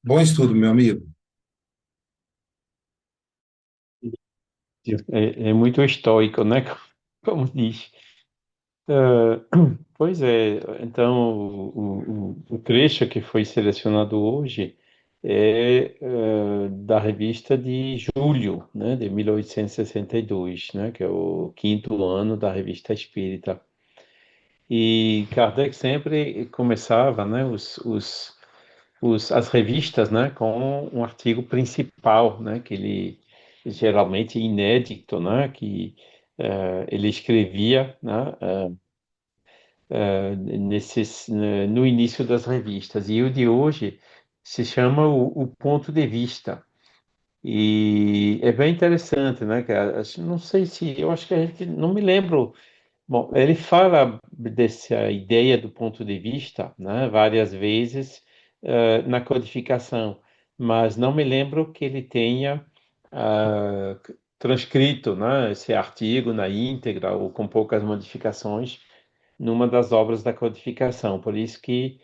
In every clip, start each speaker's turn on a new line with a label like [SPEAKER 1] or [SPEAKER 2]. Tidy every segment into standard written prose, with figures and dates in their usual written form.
[SPEAKER 1] Bom estudo, meu amigo.
[SPEAKER 2] É muito estoico, né? Como diz. Ah, pois é, então o trecho que foi selecionado hoje é da revista de julho, né, de 1862, né, que é o quinto ano da Revista Espírita. E Kardec sempre começava, né, as revistas, né, com um artigo principal, né, que ele geralmente inédito, né, que ele escrevia, né, no início das revistas. E o de hoje se chama o Ponto de Vista. E é bem interessante, né, cara? Não sei se, eu acho que a gente, não me lembro. Bom, ele fala dessa ideia do ponto de vista, né, várias vezes na codificação, mas não me lembro que ele tenha transcrito, né, esse artigo na íntegra ou com poucas modificações numa das obras da codificação. Por isso que,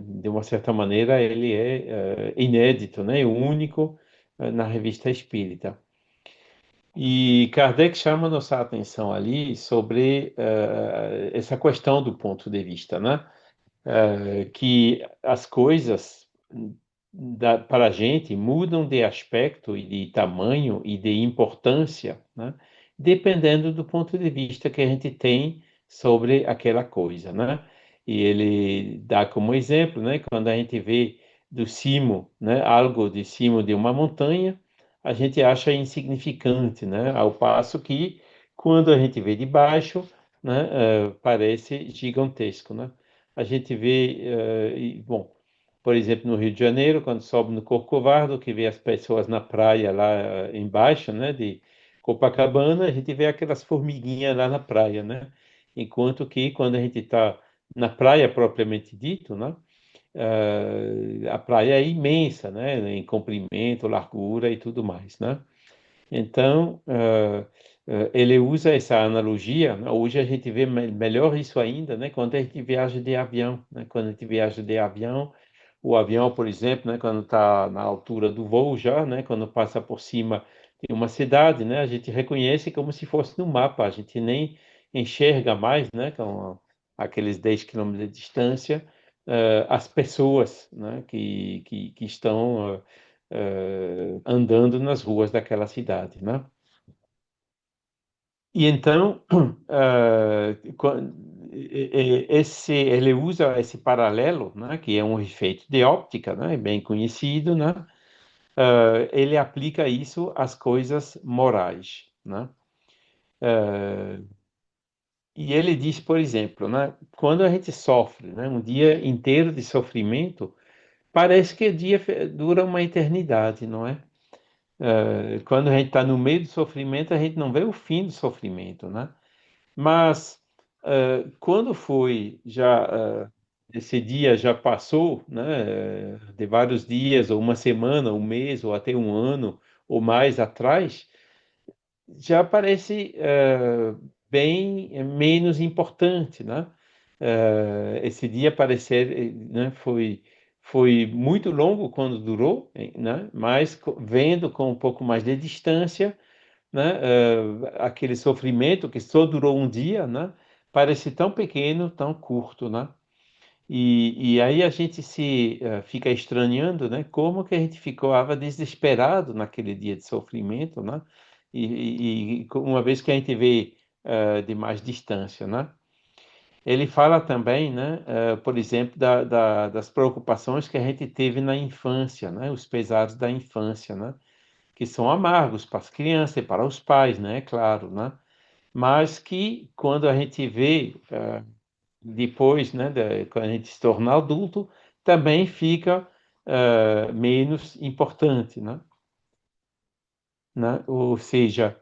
[SPEAKER 2] de uma certa maneira, ele é inédito, né, único na Revista Espírita. E Kardec chama nossa atenção ali sobre essa questão do ponto de vista, né? Que as coisas para a gente mudam de aspecto e de tamanho e de importância, né? Dependendo do ponto de vista que a gente tem sobre aquela coisa, né? E ele dá como exemplo, né? Quando a gente vê do cimo, né? Algo de cima de uma montanha, a gente acha insignificante, né? Ao passo que quando a gente vê de baixo, né? Parece gigantesco, né? A gente vê, bom, por exemplo, no Rio de Janeiro, quando sobe no Corcovado, que vê as pessoas na praia lá embaixo, né, de Copacabana, a gente vê aquelas formiguinhas lá na praia, né? Enquanto que quando a gente está na praia propriamente dito, né, a praia é imensa, né, em comprimento, largura e tudo mais, né? Então, ele usa essa analogia, né? Hoje a gente vê melhor isso ainda, né? Quando a gente viaja de avião, né? Quando a gente viaja de avião, o avião, por exemplo, né? Quando está na altura do voo já, né? Quando passa por cima de uma cidade, né? A gente reconhece como se fosse no mapa, a gente nem enxerga mais, né? Com aqueles 10 quilômetros de distância, as pessoas, né? Que estão andando nas ruas daquela cidade, né? E então, ele usa esse paralelo, né, que é um efeito de óptica, né, bem conhecido, né? Ele aplica isso às coisas morais, né? Ah, e ele diz, por exemplo, né, quando a gente sofre, né, um dia inteiro de sofrimento, parece que o dia dura uma eternidade, não é? Quando a gente está no meio do sofrimento, a gente não vê o fim do sofrimento, né? Mas quando foi já esse dia já passou, né? De vários dias, ou uma semana, um mês, ou até um ano ou mais atrás, já parece bem menos importante, né? Esse dia parecer, né? Foi muito longo quando durou, né? Mas vendo com um pouco mais de distância, né? Aquele sofrimento que só durou um dia, né? Parece tão pequeno, tão curto, né? E aí a gente se fica estranhando, né? Como que a gente ficava desesperado naquele dia de sofrimento, né? E uma vez que a gente vê de mais distância, né? Ele fala também, né? Por exemplo, das preocupações que a gente teve na infância, né? Os pesares da infância, né? Que são amargos para as crianças e para os pais, né? É claro, né? Mas que quando a gente vê depois, né, quando a gente se torna adulto, também fica menos importante, né? Ou seja,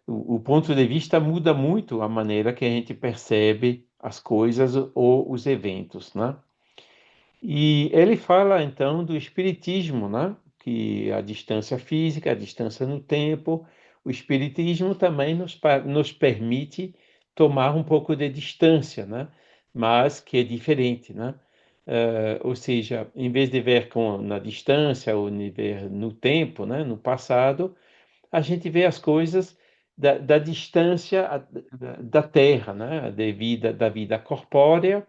[SPEAKER 2] o ponto de vista muda muito a maneira que a gente percebe as coisas ou os eventos, né? E ele fala então do espiritismo, né? Que a distância física, a distância no tempo, o espiritismo também nos permite tomar um pouco de distância, né? Mas que é diferente, né? Ou seja, em vez de ver na distância ou de ver no tempo, né, no passado, a gente vê as coisas da distância da Terra, né, da vida corpórea,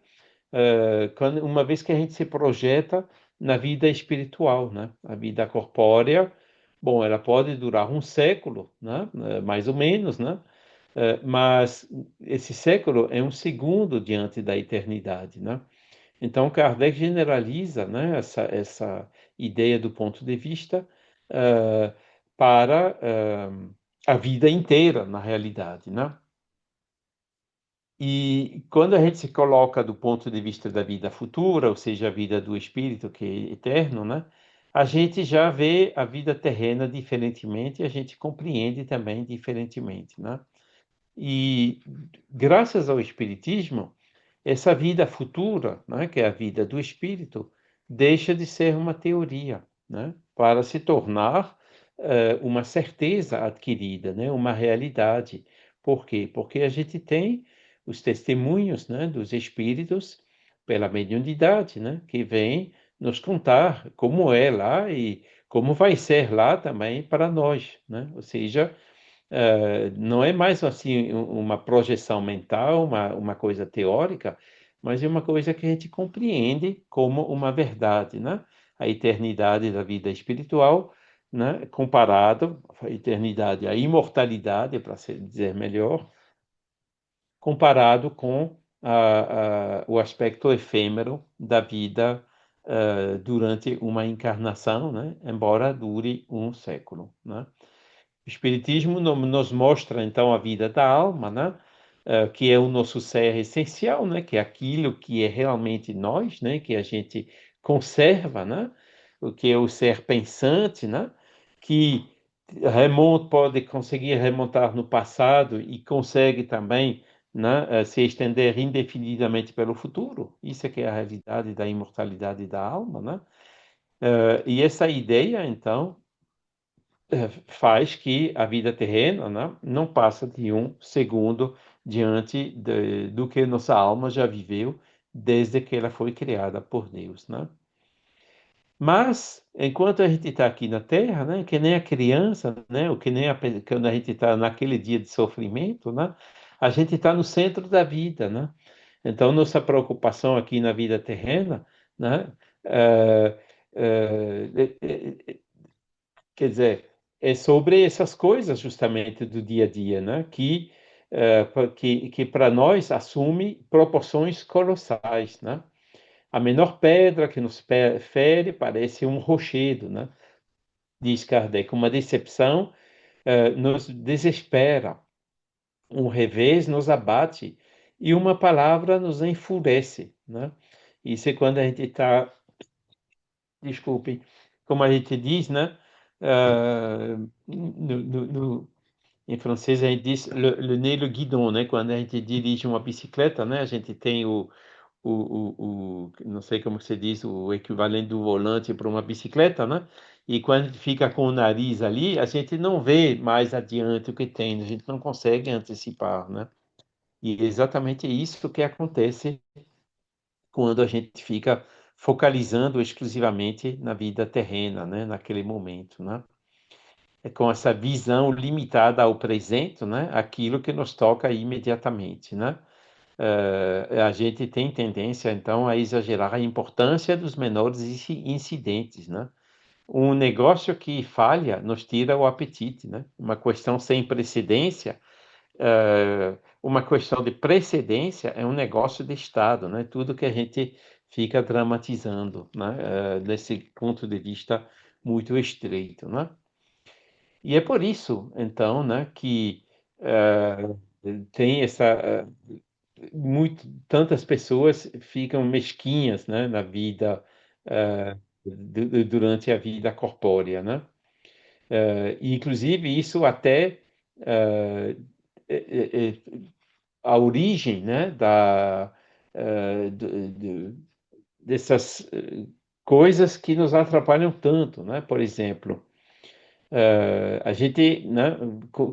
[SPEAKER 2] uma vez que a gente se projeta na vida espiritual, né? A vida corpórea, bom, ela pode durar um século, né? Mais ou menos, né? Mas esse século é um segundo diante da eternidade, né? Então, Kardec generaliza, né, essa ideia do ponto de vista uh, para a vida inteira, na realidade, né? E quando a gente se coloca do ponto de vista da vida futura, ou seja, a vida do espírito que é eterno, né? A gente já vê a vida terrena diferentemente e a gente compreende também diferentemente, né? E graças ao espiritismo, essa vida futura, né, que é a vida do espírito, deixa de ser uma teoria, né, para se tornar uma certeza adquirida, né, uma realidade. Por quê? Porque a gente tem os testemunhos, né, dos espíritos pela mediunidade, né, que vêm nos contar como é lá e como vai ser lá também para nós, né? Ou seja, não é mais assim uma projeção mental, uma coisa teórica, mas é uma coisa que a gente compreende como uma verdade, né? A eternidade da vida espiritual, né? Comparado à eternidade, à imortalidade, para dizer melhor, comparado com o aspecto efêmero da vida durante uma encarnação, né? Embora dure um século, né? O Espiritismo nos mostra então a vida da alma, né? Que é o nosso ser essencial, né? Que é aquilo que é realmente nós, né? Que a gente conserva, né? O que é o ser pensante, né? Que pode conseguir remontar no passado e consegue também, né? Se estender indefinidamente pelo futuro. Isso é que é a realidade da imortalidade da alma, né? E essa ideia, então, faz que a vida terrena, né, não passa de um segundo diante do que nossa alma já viveu desde que ela foi criada por Deus, né? Mas, enquanto a gente está aqui na Terra, né, que nem a criança, né, ou que nem quando a gente está naquele dia de sofrimento, né, a gente está no centro da vida, né? Então, nossa preocupação aqui na vida terrena, né, eh, quer dizer, é sobre essas coisas justamente do dia a dia, né? Que para nós assume proporções colossais, né? A menor pedra que nos fere parece um rochedo, né? Diz Kardec, uma decepção nos desespera, um revés nos abate e uma palavra nos enfurece, né? Isso é quando a gente está, desculpe, como a gente diz, né? Ah, em francês a gente diz le nez le guidon, né? Quando a gente dirige uma bicicleta, né? A gente tem não sei como se diz, o equivalente do volante para uma bicicleta, né? E quando a gente fica com o nariz ali, a gente não vê mais adiante o que tem, a gente não consegue antecipar, né? E é exatamente isso que acontece quando a gente fica focalizando exclusivamente na vida terrena, né? Naquele momento, né? É com essa visão limitada ao presente, né? Aquilo que nos toca imediatamente, né? A gente tem tendência, então, a exagerar a importância dos menores incidentes, né? Um negócio que falha nos tira o apetite, né? Uma questão sem precedência, uma questão de precedência é um negócio de Estado, né? Tudo que a gente fica dramatizando, né? Desse ponto de vista muito estreito, né? E é por isso, então, né, que tem tantas pessoas ficam mesquinhas, né, na vida, durante a vida corpórea, né? E, inclusive, isso até eh, é- é- a origem, né, dessas coisas que nos atrapalham tanto, né? Por exemplo, a gente, né,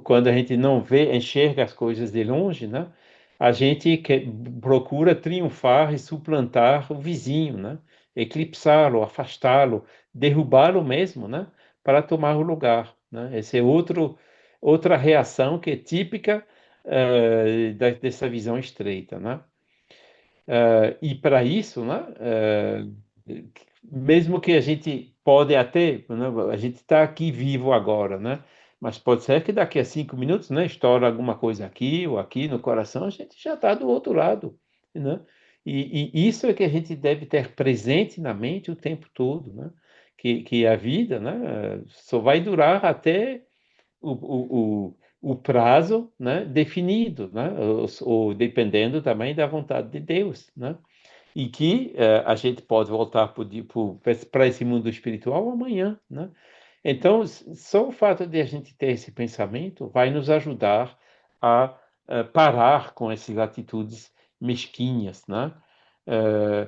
[SPEAKER 2] quando a gente não vê, enxerga as coisas de longe, né? a gente procura triunfar e suplantar o vizinho, né? Eclipsá-lo, afastá-lo, derrubá-lo mesmo, né? Para tomar o lugar, né? Essa é outra reação que é típica dessa visão estreita, né? E para isso, né? Mesmo que a gente pode até, né, a gente está aqui vivo agora, né? Mas pode ser que daqui a 5 minutos, né, estoura alguma coisa aqui ou aqui no coração, a gente já está do outro lado, né? E isso é que a gente deve ter presente na mente o tempo todo, né? Que a vida, né, só vai durar até o prazo, né, definido, né? Ou dependendo também da vontade de Deus, né? E que a gente pode voltar para esse mundo espiritual amanhã, né? Então, só o fato de a gente ter esse pensamento vai nos ajudar a, parar com essas atitudes mesquinhas, né? Eh,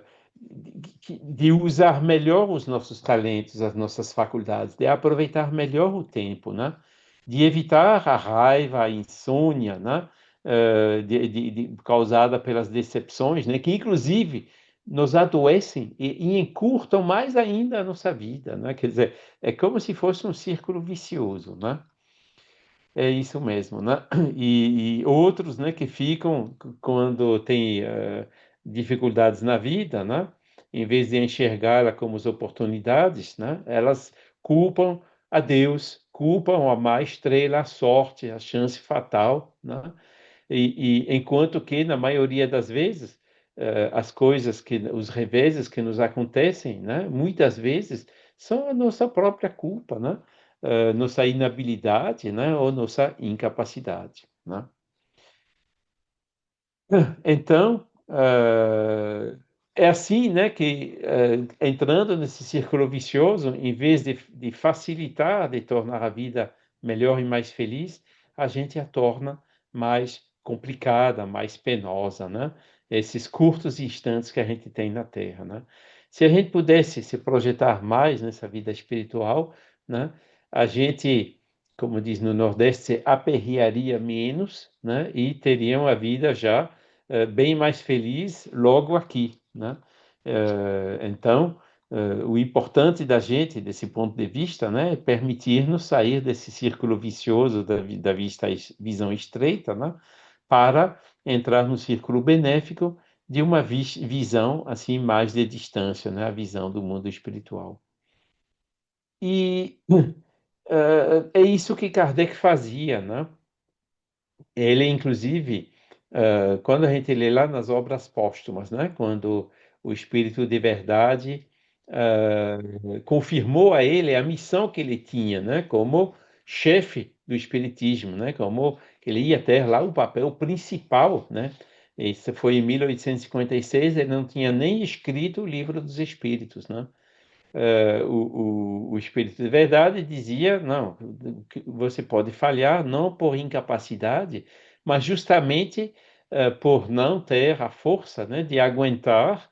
[SPEAKER 2] de usar melhor os nossos talentos, as nossas faculdades, de aproveitar melhor o tempo, né? De evitar a raiva, a insônia, né? Causada pelas decepções, né? Que inclusive nos adoecem e encurtam mais ainda a nossa vida, né? Quer dizer, é como se fosse um círculo vicioso, né? É isso mesmo, né? E outros, né, que ficam quando tem dificuldades na vida, né? Em vez de enxergá-la como as oportunidades, né? Elas culpam a Deus, culpam a má estrela, a sorte, a chance fatal, né? Enquanto que, na maioria das vezes, as coisas os reveses que nos acontecem, né, muitas vezes são a nossa própria culpa, né? Nossa inabilidade, né, ou nossa incapacidade, né? Então, é assim, né, que entrando nesse círculo vicioso, em vez de facilitar, de tornar a vida melhor e mais feliz, a gente a torna mais complicada, mais penosa, né? Esses curtos instantes que a gente tem na Terra, né? Se a gente pudesse se projetar mais nessa vida espiritual, né, a gente, como diz no Nordeste, se aperrearia menos, né, e teria uma vida já bem mais feliz logo aqui, né? Então, o importante da gente, desse ponto de vista, né, é permitir-nos sair desse círculo vicioso da visão estreita, né, para entrar no círculo benéfico de uma visão assim mais de distância, né, a visão do mundo espiritual. E é isso que Kardec fazia, né? Ele, inclusive, quando a gente lê lá nas obras póstumas, né, quando o Espírito de Verdade confirmou a ele a missão que ele tinha, né, como chefe do Espiritismo, né, como que ele ia ter lá o papel principal, né. Isso foi em 1856, ele não tinha nem escrito o Livro dos Espíritos, né. O Espírito de Verdade dizia, não, você pode falhar não por incapacidade, mas justamente por não ter a força, né, de aguentar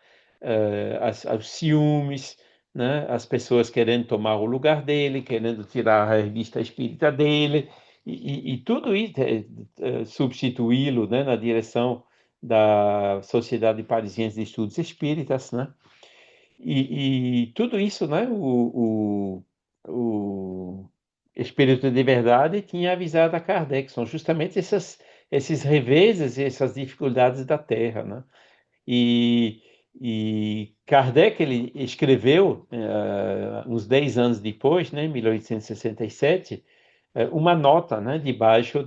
[SPEAKER 2] os ciúmes, né, as pessoas querendo tomar o lugar dele, querendo tirar a revista espírita dele, e tudo isso, substituí-lo, né, na direção da Sociedade Parisiense de Estudos Espíritas, né? E tudo isso, né? O Espírito de Verdade tinha avisado a Kardec, são justamente esses reveses e essas dificuldades da Terra, né? E, e Kardec ele escreveu, uns 10 anos depois, né, em 1867, uma nota, né, debaixo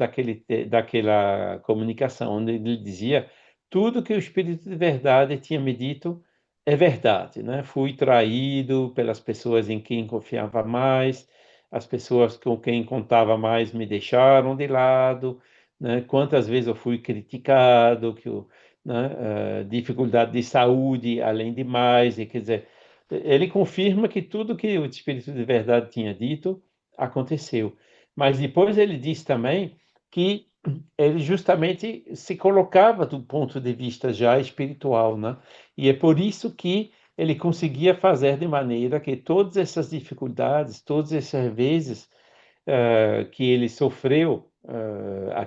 [SPEAKER 2] daquela comunicação, onde ele dizia tudo que o Espírito de Verdade tinha me dito é verdade, né? Fui traído pelas pessoas em quem confiava mais, as pessoas com quem contava mais me deixaram de lado, né? Quantas vezes eu fui criticado, né? Dificuldade de saúde, além de mais, e quer dizer, ele confirma que tudo que o Espírito de Verdade tinha dito aconteceu. Mas depois ele diz também que ele justamente se colocava do ponto de vista já espiritual, né? E é por isso que ele conseguia fazer de maneira que todas essas dificuldades, todas essas vezes que ele sofreu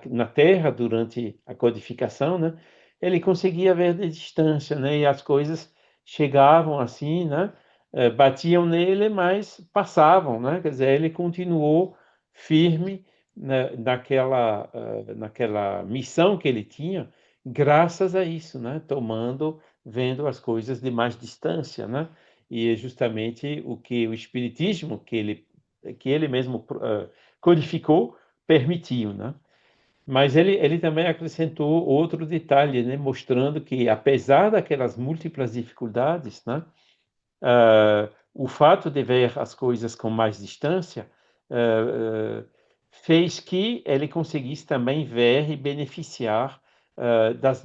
[SPEAKER 2] na Terra durante a codificação, né? ele conseguia ver de distância, né? E as coisas chegavam assim, né? Batiam nele, mas passavam, né? Quer dizer, ele continuou firme, né, naquela missão que ele tinha, graças a isso, né? Vendo as coisas de mais distância, né? E é justamente o que o espiritismo que ele mesmo codificou permitiu, né? Mas ele também acrescentou outro detalhe, né? Mostrando que apesar daquelas múltiplas dificuldades, né? O fato de ver as coisas com mais distância fez que ele conseguisse também ver e beneficiar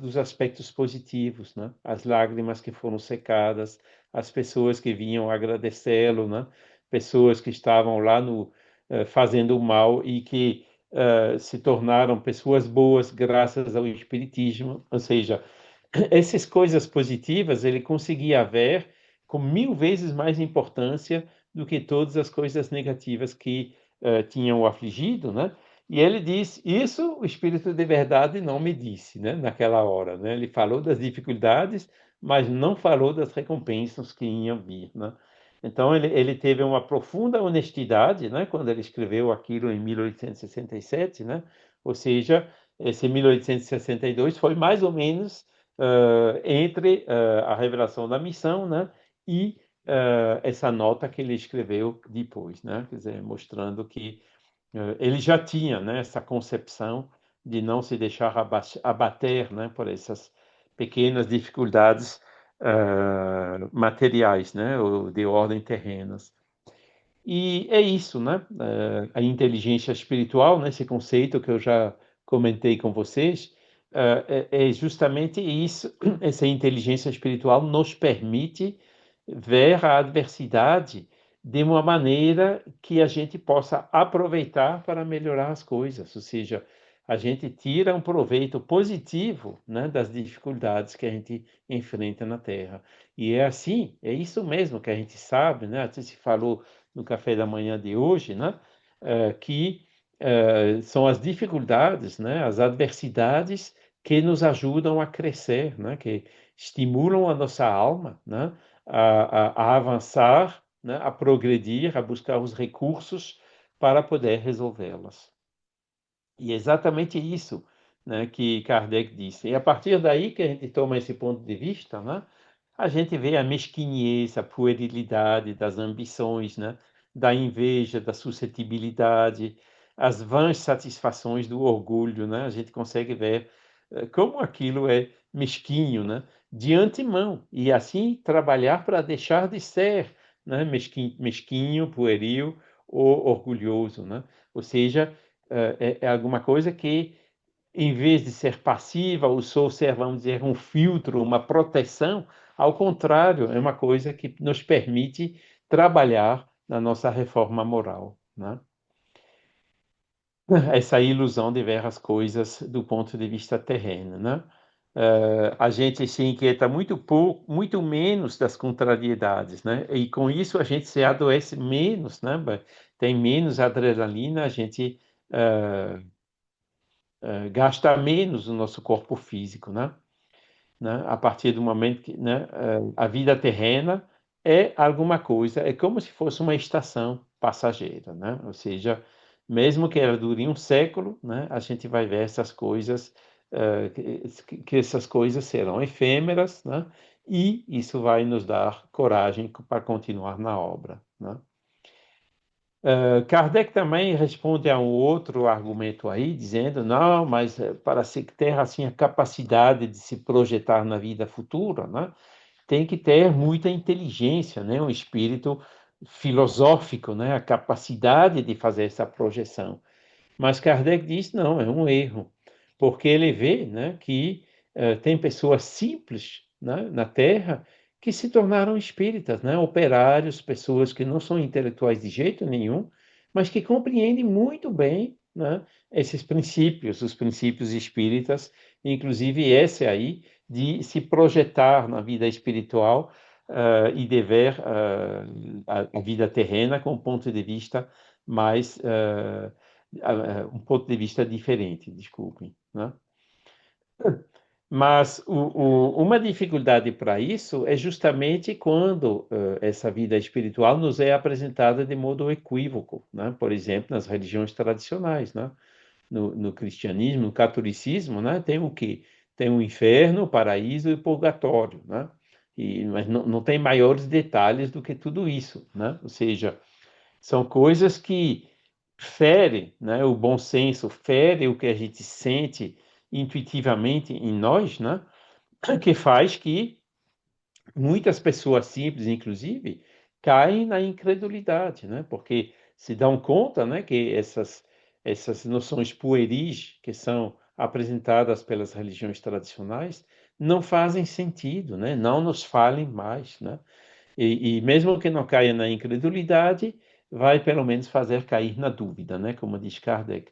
[SPEAKER 2] dos aspectos positivos, né? As lágrimas que foram secadas, as pessoas que vinham agradecê-lo, né? Pessoas que estavam lá fazendo o mal e que se tornaram pessoas boas graças ao Espiritismo, ou seja, essas coisas positivas ele conseguia ver com 1000 vezes mais importância do que todas as coisas negativas que tinham o afligido, né? E ele diz, isso o Espírito de Verdade não me disse, né? Naquela hora, né? Ele falou das dificuldades, mas não falou das recompensas que iam vir, né? Então ele teve uma profunda honestidade, né? Quando ele escreveu aquilo em 1867, né? Ou seja, esse 1862 foi mais ou menos entre a revelação da missão, né, e essa nota que ele escreveu depois, né, quer dizer, mostrando que ele já tinha, né, essa concepção de não se deixar abater, né, por essas pequenas dificuldades materiais, né, ou de ordem terrenas. E é isso, né? A inteligência espiritual, né? Esse conceito que eu já comentei com vocês, é justamente isso. Essa inteligência espiritual nos permite ver a adversidade de uma maneira que a gente possa aproveitar para melhorar as coisas, ou seja, a gente tira um proveito positivo, né, das dificuldades que a gente enfrenta na Terra. E é assim, é isso mesmo que a gente sabe, né? Até se falou no café da manhã de hoje, né? Que são as dificuldades, né? As adversidades que nos ajudam a crescer, né? Que estimulam a nossa alma, né? A avançar, né? A progredir, a buscar os recursos para poder resolvê-las. E é exatamente isso, né, que Kardec disse. E a partir daí que a gente toma esse ponto de vista, né, a gente vê a mesquinhez, a puerilidade das ambições, né, da inveja, da suscetibilidade, as vãs satisfações do orgulho, né? A gente consegue ver como aquilo é mesquinho, né, de antemão, e assim trabalhar para deixar de ser, né, mesquinho, pueril ou orgulhoso, né? Ou seja, é alguma coisa que, em vez de ser passiva ou só ser, vamos dizer, um filtro, uma proteção, ao contrário, é uma coisa que nos permite trabalhar na nossa reforma moral, né? Essa ilusão de ver as coisas do ponto de vista terreno, né? A gente se inquieta muito pouco, muito menos das contrariedades, né? E com isso a gente se adoece menos, né? Tem menos adrenalina, a gente gasta menos o nosso corpo físico, né? A partir do momento que, né, a vida terrena é alguma coisa, é como se fosse uma estação passageira, né? Ou seja, mesmo que ela dure um século, né, a gente vai ver essas coisas, que essas coisas serão efêmeras, né? E isso vai nos dar coragem para continuar na obra, né? Kardec também responde a um outro argumento aí, dizendo, não, mas para se ter assim a capacidade de se projetar na vida futura, né, tem que ter muita inteligência, né, um espírito filosófico, né, a capacidade de fazer essa projeção. Mas Kardec diz, não, é um erro, porque ele vê, né, que tem pessoas simples, né, na Terra que se tornaram espíritas, né, operários, pessoas que não são intelectuais de jeito nenhum, mas que compreendem muito bem, né, esses princípios, os princípios espíritas, inclusive esse aí de se projetar na vida espiritual e de ver a vida terrena com um ponto de vista mais um ponto de vista diferente, desculpem, né? Mas uma dificuldade para isso é justamente quando essa vida espiritual nos é apresentada de modo equívoco, né? Por exemplo, nas religiões tradicionais, né? No cristianismo, no catolicismo, né? Tem o quê? Tem o inferno, o paraíso e o purgatório, né? Mas não tem maiores detalhes do que tudo isso, né? Ou seja, são coisas que ferem, né, o bom senso, ferem o que a gente sente intuitivamente em nós, né, que faz que muitas pessoas simples, inclusive, caem na incredulidade, né, porque se dão conta, né, que essas noções pueris que são apresentadas pelas religiões tradicionais não fazem sentido, né, não nos falem mais, né. E mesmo que não caia na incredulidade, vai pelo menos fazer cair na dúvida, né? Como diz Kardec.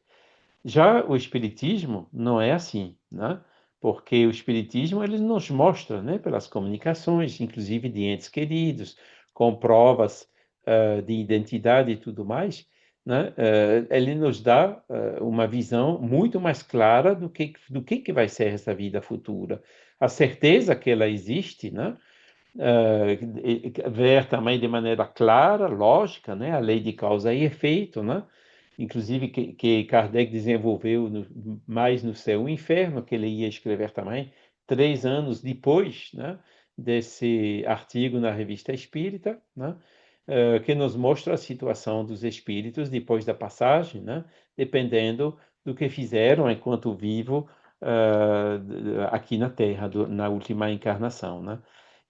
[SPEAKER 2] Já o Espiritismo não é assim, né? Porque o Espiritismo ele nos mostra, né, pelas comunicações, inclusive de entes queridos, com provas de identidade e tudo mais, né? Ele nos dá uma visão muito mais clara do que vai ser essa vida futura. A certeza que ela existe, né? Ver também de maneira clara, lógica, né, a lei de causa e efeito, né, inclusive que Kardec desenvolveu mais no Céu e Inferno, que ele ia escrever também 3 anos depois, né, desse artigo na Revista Espírita, né, que nos mostra a situação dos espíritos depois da passagem, né, dependendo do que fizeram enquanto vivo aqui na Terra, na última encarnação, né?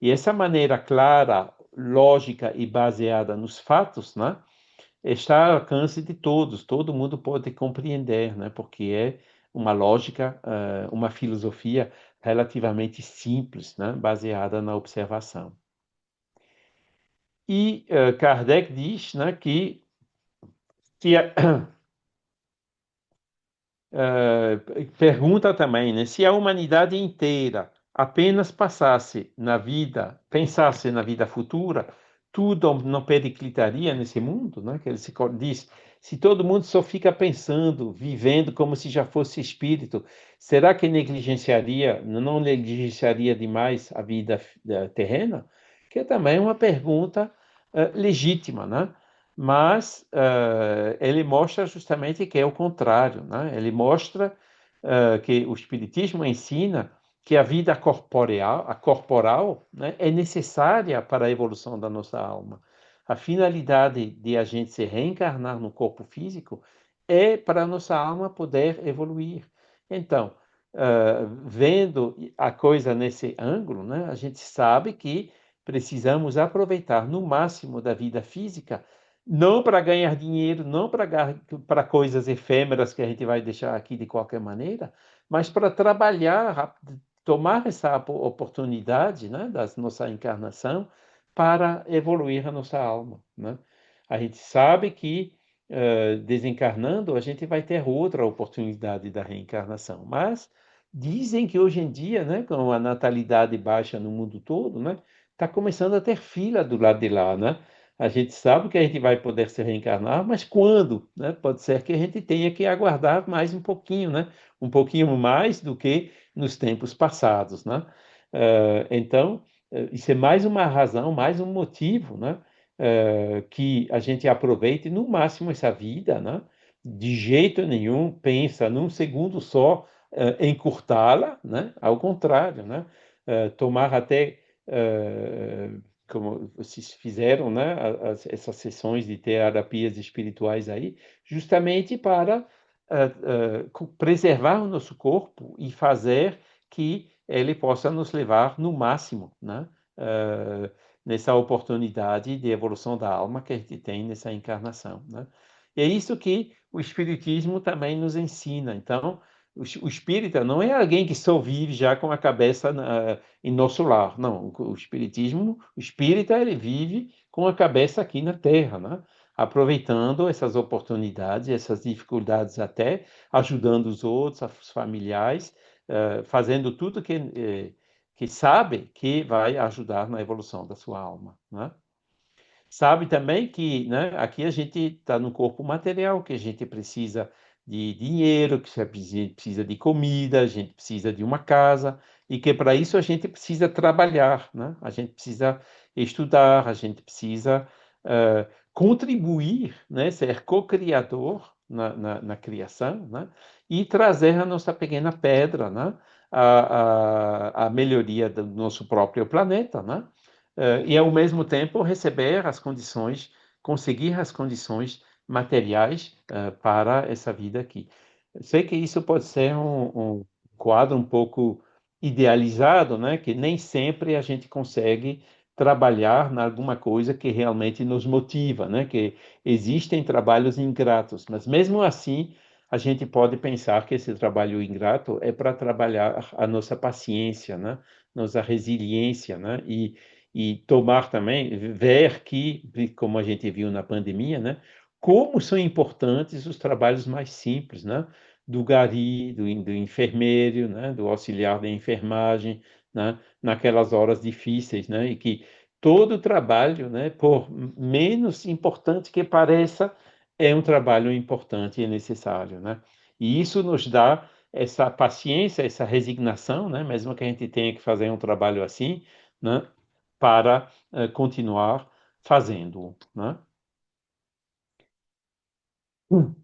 [SPEAKER 2] E essa maneira clara, lógica e baseada nos fatos, né, está ao alcance de todos, todo mundo pode compreender, né, porque é uma lógica, uma filosofia relativamente simples, né, baseada na observação. E Kardec diz, né, que pergunta também, né, se a humanidade inteira apenas pensasse na vida futura, tudo não periclitaria nesse mundo, né? Que ele diz, se todo mundo só fica pensando, vivendo como se já fosse espírito, será que não negligenciaria demais a vida terrena? Que é também uma pergunta legítima, né? Mas ele mostra justamente que é o contrário, né? Ele mostra que o Espiritismo ensina que a vida corporal, né, é necessária para a evolução da nossa alma. A finalidade de a gente se reencarnar no corpo físico é para a nossa alma poder evoluir. Então, vendo a coisa nesse ângulo, né, a gente sabe que precisamos aproveitar no máximo da vida física, não para ganhar dinheiro, não para coisas efêmeras que a gente vai deixar aqui de qualquer maneira, mas para trabalhar, tomar essa oportunidade, né, da nossa encarnação para evoluir a nossa alma, né? A gente sabe que desencarnando a gente vai ter outra oportunidade da reencarnação, mas dizem que hoje em dia, né, com a natalidade baixa no mundo todo, né, está começando a ter fila do lado de lá, né? A gente sabe que a gente vai poder se reencarnar, mas quando, né? Pode ser que a gente tenha que aguardar mais um pouquinho, né? Um pouquinho mais do que nos tempos passados, né? Então, isso é mais uma razão, mais um motivo, né? Que a gente aproveite no máximo essa vida, né? De jeito nenhum pensa num segundo só encurtá-la, né? Ao contrário, né? Tomar até como vocês fizeram, né, essas sessões de terapias espirituais aí, justamente para preservar o nosso corpo e fazer que ele possa nos levar no máximo, né, nessa oportunidade de evolução da alma que a gente tem nessa encarnação, né? E é isso que o Espiritismo também nos ensina. Então, o espírita não é alguém que só vive já com a cabeça em nosso lar. Não, o espiritismo, o espírita, ele vive com a cabeça aqui na Terra, né? Aproveitando essas oportunidades, essas dificuldades até, ajudando os outros, os familiares, fazendo tudo que sabe que vai ajudar na evolução da sua alma, né? Sabe também que, né, aqui a gente está no corpo material, que a gente precisa de dinheiro, que precisa de comida, a gente precisa de uma casa, e que para isso a gente precisa trabalhar, né? A gente precisa estudar, a gente precisa contribuir, né? Ser co-criador na criação, né? E trazer a nossa pequena pedra, né? A melhoria do nosso próprio planeta, né? E ao mesmo tempo receber as condições, conseguir as condições materiais para essa vida aqui. Sei que isso pode ser um quadro um pouco idealizado, né? Que nem sempre a gente consegue trabalhar em alguma coisa que realmente nos motiva, né? Que existem trabalhos ingratos, mas mesmo assim a gente pode pensar que esse trabalho ingrato é para trabalhar a nossa paciência, né? Nossa resiliência, né? E tomar também, ver que, como a gente viu na pandemia, né? Como são importantes os trabalhos mais simples, né? Do gari, do enfermeiro, né? Do auxiliar de enfermagem, né? Naquelas horas difíceis, né? E que todo trabalho, né? Por menos importante que pareça, é um trabalho importante e necessário, né? E isso nos dá essa paciência, essa resignação, né? Mesmo que a gente tenha que fazer um trabalho assim, né? Para continuar fazendo, né?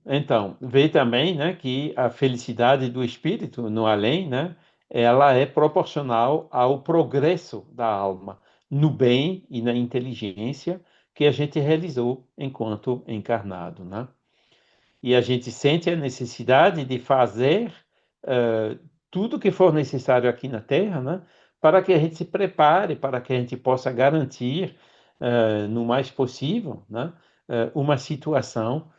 [SPEAKER 2] Então, vê também, né, que a felicidade do espírito no além, né, ela é proporcional ao progresso da alma no bem e na inteligência que a gente realizou enquanto encarnado, né? E a gente sente a necessidade de fazer uh, tudo que for necessário aqui na Terra, né, para que a gente se prepare, para que a gente possa garantir, no mais possível, né, uma situação,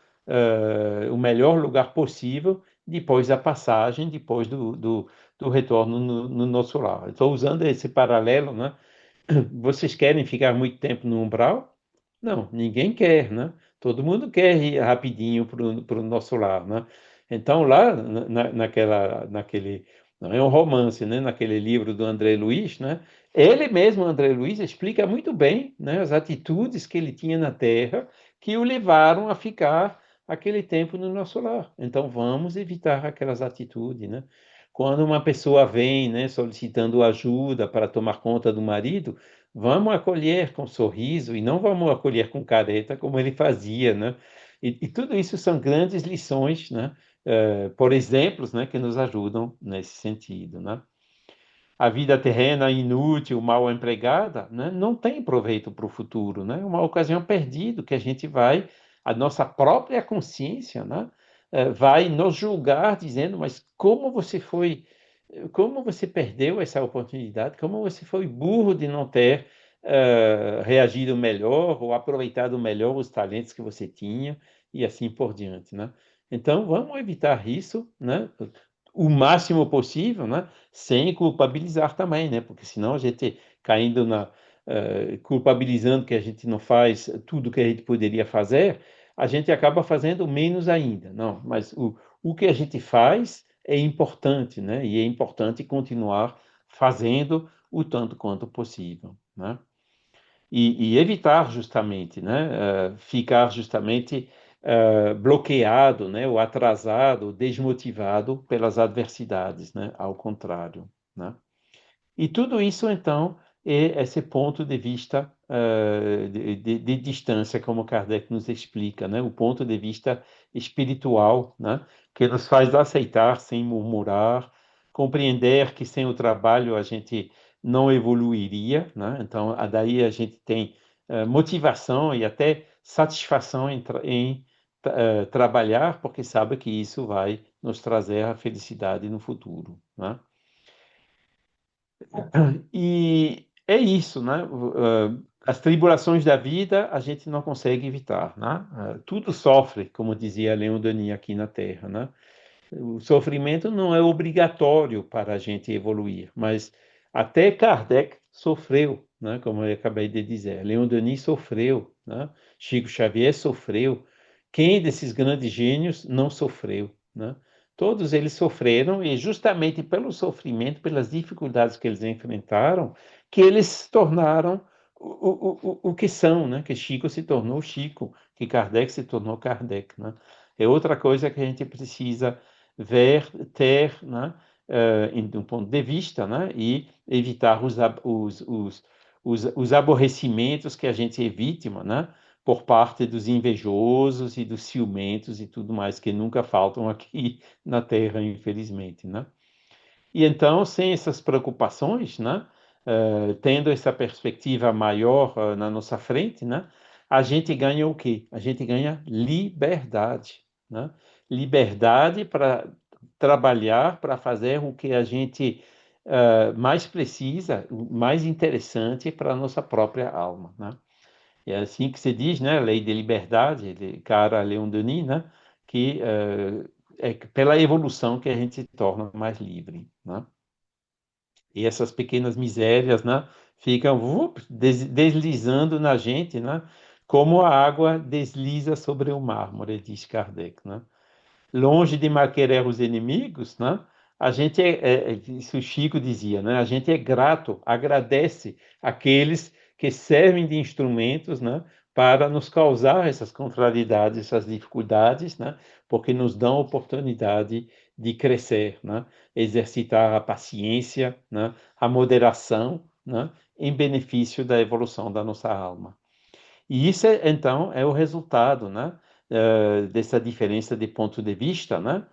[SPEAKER 2] o melhor lugar possível depois da passagem, depois do retorno no nosso lar. Estou usando esse paralelo, né? Vocês querem ficar muito tempo no umbral? Não, ninguém quer, né? Todo mundo quer ir rapidinho para o nosso lar, né? Então, lá naquele, não é um romance, né? Naquele livro do André Luiz, né? Ele mesmo, André Luiz, explica muito bem, né? As atitudes que ele tinha na Terra que o levaram a ficar aquele tempo no nosso lar. Então, vamos evitar aquelas atitudes, né? Quando uma pessoa vem, né, solicitando ajuda para tomar conta do marido, vamos acolher com sorriso e não vamos acolher com careta como ele fazia, né? E tudo isso são grandes lições, né? Por exemplos, né, que nos ajudam nesse sentido, né? A vida terrena inútil, mal empregada, né, não tem proveito para o futuro, né? É uma ocasião perdida que a gente vai, a nossa própria consciência, né, vai nos julgar dizendo, mas como você perdeu essa oportunidade, como você foi burro de não ter reagido melhor ou aproveitado melhor os talentos que você tinha e assim por diante, né? Então, vamos evitar isso, né? O máximo possível, né? Sem culpabilizar também, né? Porque senão a gente caindo culpabilizando que a gente não faz tudo que a gente poderia fazer, a gente acaba fazendo menos ainda. Não, mas o que a gente faz é importante, né? E é importante continuar fazendo o tanto quanto possível, né? E evitar justamente, né? Ficar justamente bloqueado, né? Ou atrasado, desmotivado pelas adversidades, né? Ao contrário, né? E tudo isso, então, é esse ponto de vista de distância, como Kardec nos explica, né? O ponto de vista espiritual, né? Que nos faz aceitar sem murmurar, compreender que sem o trabalho a gente não evoluiria, né? Então, daí a gente tem motivação e até satisfação em trabalhar, porque sabe que isso vai nos trazer a felicidade no futuro, né? E é isso, né? As tribulações da vida a gente não consegue evitar, né? Tudo sofre, como dizia Leon Denis aqui na Terra, né? O sofrimento não é obrigatório para a gente evoluir, mas até Kardec sofreu, né? Como eu acabei de dizer. Leon Denis sofreu, né? Chico Xavier sofreu. Quem desses grandes gênios não sofreu, né? Todos eles sofreram e justamente pelo sofrimento, pelas dificuldades que eles enfrentaram, que eles se tornaram o que são, né? Que Chico se tornou Chico, que Kardec se tornou Kardec, né? É outra coisa que a gente precisa ver, ter, né, de um ponto de vista, né, e evitar os aborrecimentos que a gente é vítima, né, por parte dos invejosos e dos ciumentos e tudo mais que nunca faltam aqui na Terra, infelizmente, né? E então, sem essas preocupações, né, tendo essa perspectiva maior na nossa frente, né, a gente ganha o quê? A gente ganha liberdade, né? Liberdade para trabalhar, para fazer o que a gente mais precisa, o mais interessante para a nossa própria alma, né? É assim que se diz, né? Lei de liberdade, de cara Leon Denis, né? Que é pela evolução que a gente se torna mais livre, né? E essas pequenas misérias, né, ficam deslizando na gente, né, como a água desliza sobre o mármore, diz Kardec, né? Longe de mal querer os inimigos, né? A gente isso o Chico dizia, né? A gente é grato, agradece aqueles que servem de instrumentos, né? Para nos causar essas contrariedades, essas dificuldades, né? Porque nos dão a oportunidade de crescer, né? Exercitar a paciência, né? A moderação, né? Em benefício da evolução da nossa alma. E isso, então, é o resultado, né, dessa diferença de ponto de vista, né,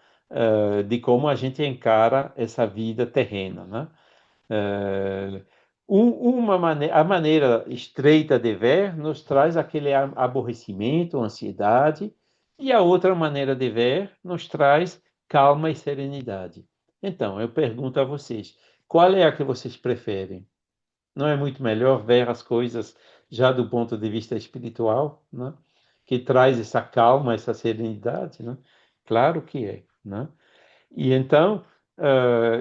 [SPEAKER 2] de como a gente encara essa vida terrena, né? Eh, a maneira estreita de ver nos traz aquele aborrecimento, ansiedade, e a outra maneira de ver nos traz calma e serenidade. Então, eu pergunto a vocês, qual é a que vocês preferem? Não é muito melhor ver as coisas já do ponto de vista espiritual, né? Que traz essa calma, essa serenidade, né? Claro que é, né? E então,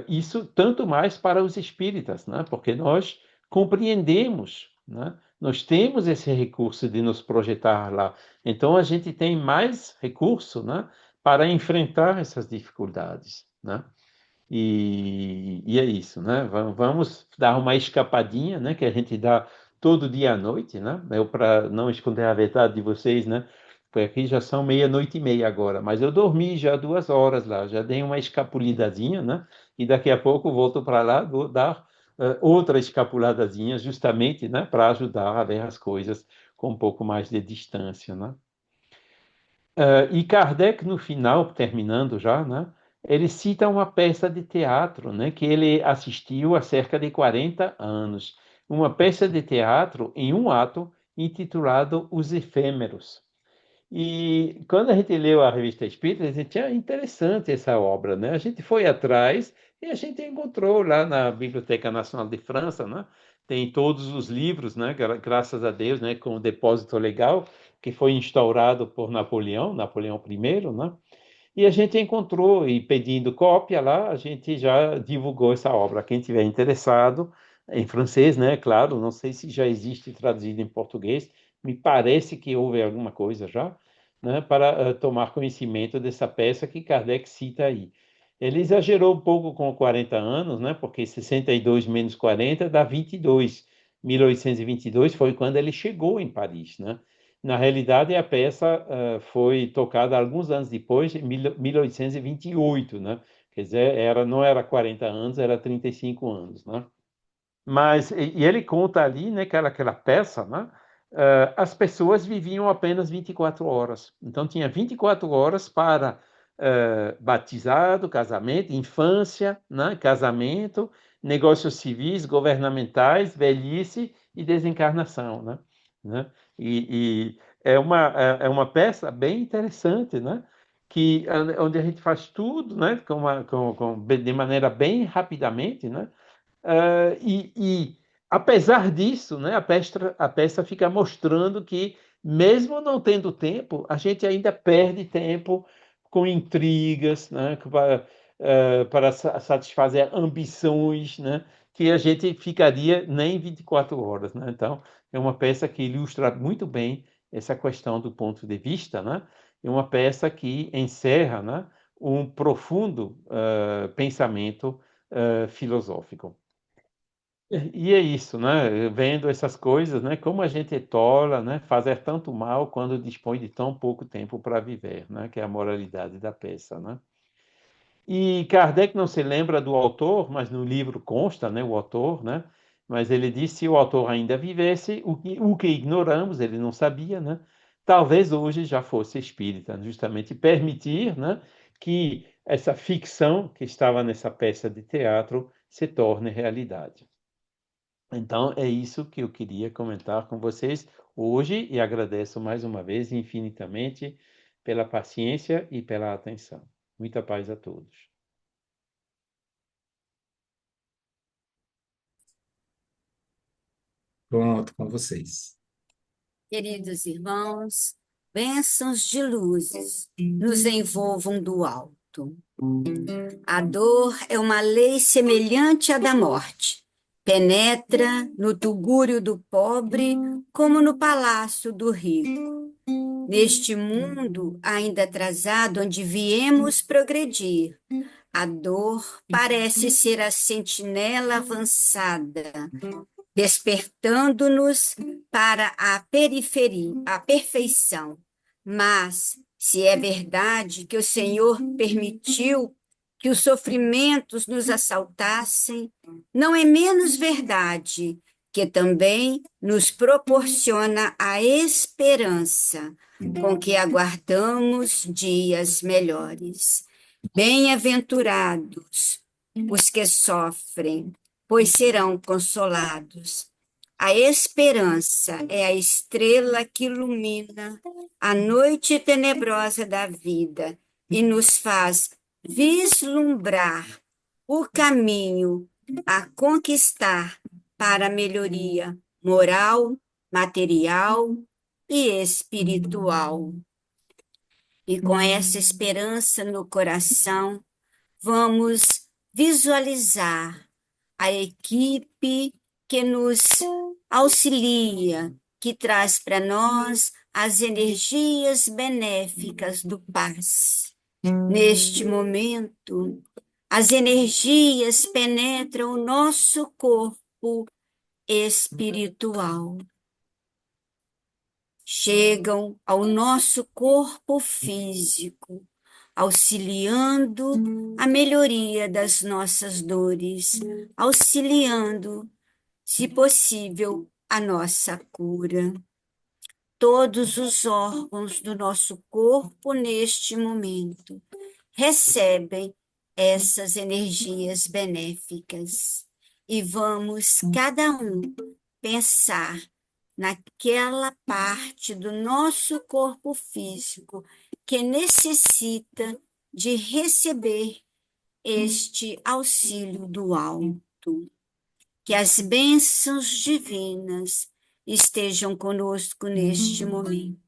[SPEAKER 2] isso tanto mais para os espíritas, né? Porque nós compreendemos, né? Nós temos esse recurso de nos projetar lá. Então, a gente tem mais recurso, né? Para enfrentar essas dificuldades, né? E é isso, né? Vamos dar uma escapadinha, né? Que a gente dá todo dia à noite, né? Eu, para não esconder a verdade de vocês, né? Porque aqui já são meia-noite e meia agora, mas eu dormi já 2 horas lá, já dei uma escapulidazinha, né? E daqui a pouco volto para lá, vou dar outra escapuladazinha, justamente, né? Para ajudar a ver as coisas com um pouco mais de distância, né? E Kardec, no final, terminando já, né, ele cita uma peça de teatro, né, que ele assistiu há cerca de 40 anos. Uma peça de teatro em um ato intitulado Os Efêmeros. E quando a gente leu a Revista Espírita, a gente achou interessante essa obra, né? A gente foi atrás e a gente encontrou lá na Biblioteca Nacional de França, né? Tem todos os livros, né? Graças a Deus, né? Com o depósito legal que foi instaurado por Napoleão, Napoleão I, né? E a gente encontrou e pedindo cópia lá, a gente já divulgou essa obra. Quem tiver interessado, em francês, né? Claro, não sei se já existe traduzido em português. Me parece que houve alguma coisa já, né? Para tomar conhecimento dessa peça que Kardec cita aí. Ele exagerou um pouco com 40 anos, né? Porque 62 menos 40 dá 22. 1822 foi quando ele chegou em Paris, né? Na realidade, a peça foi tocada alguns anos depois, em 1828, né? Quer dizer, não era 40 anos, era 35 anos, né? Mas, e ele conta ali, né, que aquela peça, né? As pessoas viviam apenas 24 horas. Então, tinha 24 horas para batizado, casamento, infância, né? Casamento, negócios civis, governamentais, velhice e desencarnação, né? Né? E é uma peça bem interessante, né? Que, onde a gente faz tudo, né? De maneira bem rapidamente, né? Apesar disso, né, a peça fica mostrando que, mesmo não tendo tempo, a gente ainda perde tempo com intrigas, né, para satisfazer ambições, né, que a gente ficaria nem 24 horas. Né? Então, é uma peça que ilustra muito bem essa questão do ponto de vista, né? É uma peça que encerra, né, um profundo pensamento filosófico. E é isso, né? Vendo essas coisas, né? Como a gente tola, né? Fazer tanto mal quando dispõe de tão pouco tempo para viver, né? Que é a moralidade da peça, né? E Kardec não se lembra do autor, mas no livro consta, né? O autor, né? Mas ele disse se o autor ainda vivesse, o que ignoramos, ele não sabia, né? Talvez hoje já fosse espírita, justamente permitir, né? Que essa ficção que estava nessa peça de teatro se torne realidade. Então, é isso que eu queria comentar com vocês hoje e agradeço mais uma vez infinitamente pela paciência e pela atenção. Muita paz a todos.
[SPEAKER 1] Pronto, com vocês.
[SPEAKER 3] Queridos irmãos, bênçãos de luzes nos envolvam do alto. A dor é uma lei semelhante à da morte. Penetra no tugúrio do pobre como no palácio do rico. Neste mundo ainda atrasado onde viemos progredir, a dor parece ser a sentinela avançada despertando-nos para a periferia, a perfeição. Mas, se é verdade que o Senhor permitiu que os sofrimentos nos assaltassem, não é menos verdade que também nos proporciona a esperança com que aguardamos dias melhores. Bem-aventurados os que sofrem, pois serão consolados. A esperança é a estrela que ilumina a noite tenebrosa da vida e nos faz vislumbrar o caminho a conquistar para a melhoria moral, material e espiritual. E com essa esperança no coração, vamos visualizar a equipe que nos auxilia, que traz para nós as energias benéficas do paz. Neste momento, as energias penetram o nosso corpo espiritual, chegam ao nosso corpo físico, auxiliando a melhoria das nossas dores, auxiliando, se possível, a nossa cura. Todos os órgãos do nosso corpo, neste momento, recebem essas energias benéficas. E vamos, cada um, pensar naquela parte do nosso corpo físico que necessita de receber este auxílio do alto. Que as bênçãos divinas estejam conosco neste momento,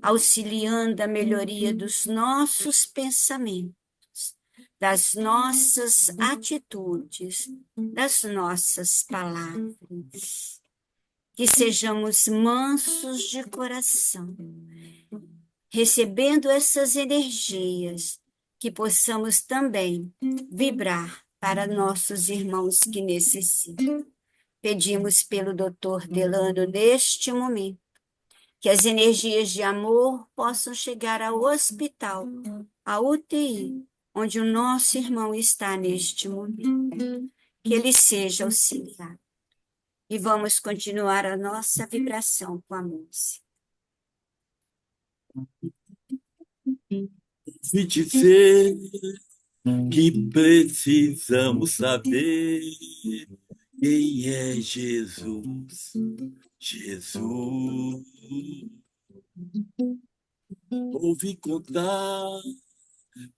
[SPEAKER 3] auxiliando a melhoria dos nossos pensamentos, das nossas atitudes, das nossas palavras. Que sejamos mansos de coração, recebendo essas energias, que possamos também vibrar para nossos irmãos que necessitam. Pedimos pelo Dr. Delano neste momento, que as energias de amor possam chegar ao hospital, à UTI, onde o nosso irmão está neste momento. Que ele seja auxiliado. E vamos continuar a nossa vibração com a música.
[SPEAKER 4] Se dizer que precisamos saber quem é Jesus. Jesus. Ouvi contar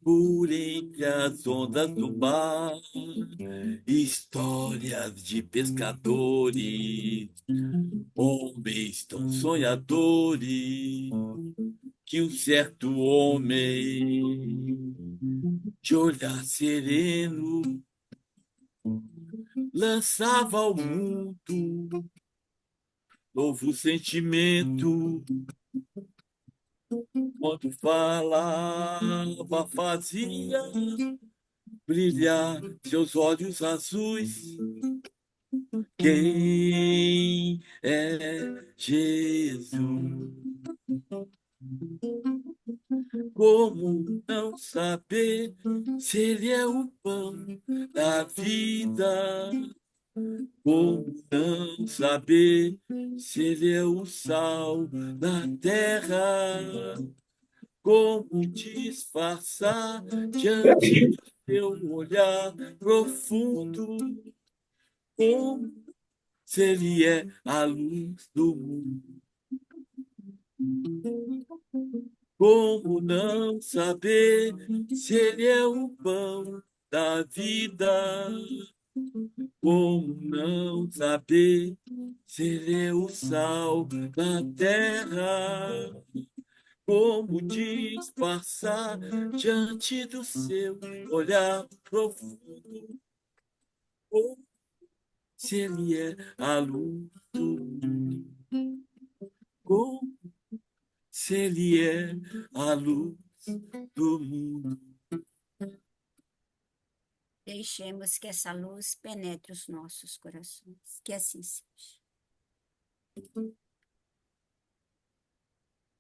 [SPEAKER 4] por entre as ondas do mar histórias de pescadores, homens tão sonhadores, que um certo homem de olhar sereno lançava ao mundo novo sentimento. Quando falava, fazia brilhar seus olhos azuis quem é Jesus. Como não saber se Ele é o pão da vida? Como não saber se Ele é o sal da terra? Como disfarçar diante do seu olhar profundo? Como se Ele é a luz do mundo? Como não saber se Ele é o pão da vida? Como não saber se Ele é o sal da terra? Como disfarçar diante do seu olhar profundo? Como se Ele é a luz do mundo? Como se Ele é a luz do mundo?
[SPEAKER 3] Deixemos que essa luz penetre os nossos corações. Que assim seja.